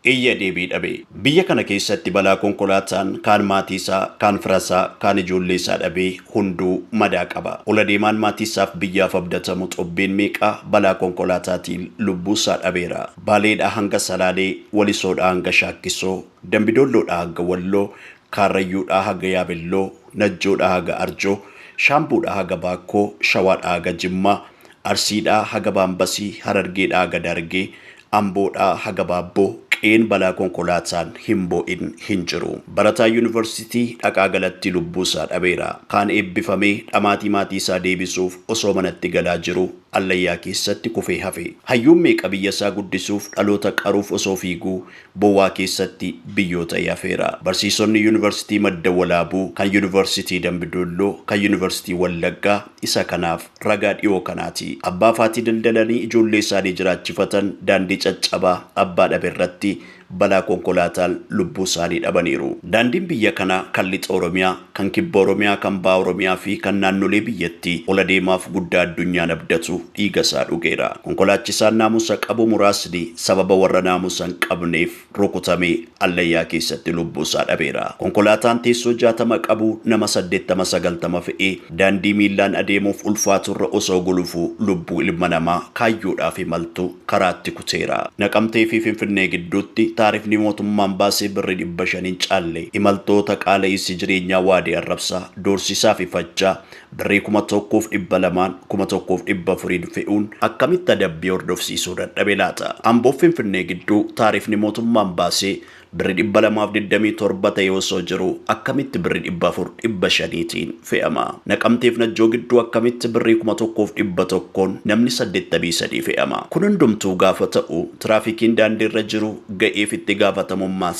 iyya deebii dhabe. Biyya kana keessatti balaa konkolaataan kaan maatii isaa, kaan fira isaa, kaan ijoollee isaa dhabee hunduu madaa qaba. Ola deemaan maatii isaaf biyyaaf abdatamu xobbeen meeqa balaa konkolaataatiin lubbuu isaa dhabeera. Baaleedhaa hanga Salaalee, Walisoodhaa hanga Shaakkisoo, Dambidoolloodhaa hanga Walloo, Kaarrayyuudhaa haga Yaabelloo, Najjoodhaa haga Arjoo, Shaambuudhaa haga Baakkoo, Shawaadhaa haga Jimmaa, Arsiidhaa haga Baambasii, Harargeedhaa haga Dargee, Amboodhaa haga Baabboo qeen balaa konkolaataan hin bo'in hin jiru. Barataa yuunivarsiitii dhaqaa galatti lubbuu isaa dhabeera. Kaan eebbifamee dhamaatii maatii isaa deebisuuf osoo manatti galaa jiru allayyaa keessatti kufee hafe. Hayyuun meeqa biyya isaa guddisuuf dhaloota qaruuf osoo fiiguu bowwaa keessatti biyyoota yafeera. Barsiisonni yuunivarsiitii Madda Walaabuu, kan yuunivarsiitii Dambidolloo, kan yuunivarsiitii Wallaggaa isa kanaaf ragaa dhiyoo kanaati. Abbaa faatii daldalanii ijoollee isaanii jiraachifatan daandii caccabaa abbaa dhabe irratti balaa konkolaataan lubbuu isaanii dhabaniiru. Daandiin biyya kana kan lixa Oromiyaa, kan kibba Oromiyaa, kan ba'a Oromiyaa fi kan naannolee biyyattii ola deemaaf guddaa addunyaan abdatu dhiiga isaa dhugeera. Konkolaachisaan naamusa qabu muraasni sababa warra naamusa hin qabneef rukutamee allayyaa keessatti lubbuu isaa dhabeera. Konkolaataan teessoo 60 qabu nama 80-90 fe'ee daandii miillaan adeemuuf ulfaaturra osoo gulufuu lubbuu ilma namaa kaayyoodhaaf imaltu karaatti kuteera. Naqamtee fi Finfinnee gidduutti taarifni mootummaan baasee birri 500 caalle imaltoota qaala'insi jireenyaa waadee arrabsaa doorsisaa fi fachaa birrii 1,200 1,400 fe'uun akkamitti adabbii hordofsiisuu dadhabe laata? Amboo Finfinnee gidduu taarifni mootummaan baasee birri 227 ta'ee osoo jiru akkamitti birri 400-500tiin fe'ama? Naqamteef Najjoo gidduu akkamitti birri 1,100 namni 83 fe'ama? Kun hundumtuu gaafa ta'u tiraafikiin daandii irra jiru ga'eef itti gaafatamummaa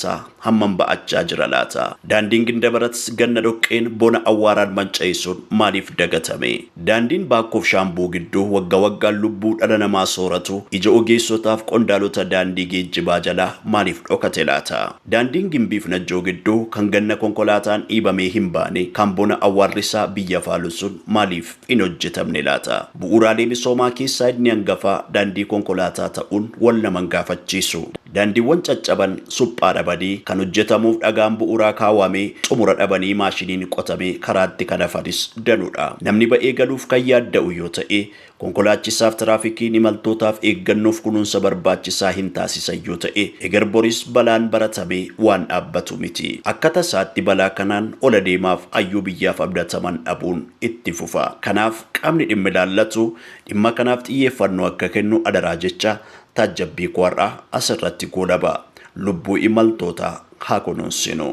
hammam ba'achaa jira laata? Daandiin Gindabarat ganna dhoqqeen bona awwaaraan manca'isuun maaliif dagatame? Daandiin Baakkoof Shaambuu gidduu wagga waggaan lubbuu dhala namaa sooratu ija ogeessotaaf qondaalota daandii geejjibaa jalaa maaliif dhokate laata? Daandiin Gimbiif Najjoo gidduu kan ganna konkolaataan dhiibamee hin baane kan bona awwaarrisaa biyya faalu sun maaliif hin hojjetamne laata? Bu'uuraalee misoomaa keessaa inni hangafaa daandii konkolaataa ta'uun wal naman gaafachiisu. Daandiiwwan caccaban suphaa dhabanii kan hojjetamuuf dhagaan bu'uuraa kaawwamee xumura dhabanii maashiniin qotamee karaatti kan hafanis danuudha. Namni ba'ee galuuf kan yaadda'u yoo ta'e konkolaachisaaf tiraafikiin imaltootaaf eeggannoof kunuunsa barbaachisaa hin taasisan yoo ta'e eger boris balaan baratamee waan dhaabbatu miti. Akka tasaatti balaa kanaan ola deemaaf hayyuu biyyaaf abdataman dhabuun itti fufa. Kanaaf qaamni dhimmi ilaallatu dhimma kanaaf xiyyeeffannoo akka kennu adaraa jecha taajjabbii kwarraa asirratti goolaba. Lubbuu imaltoota haa kunuunsinu.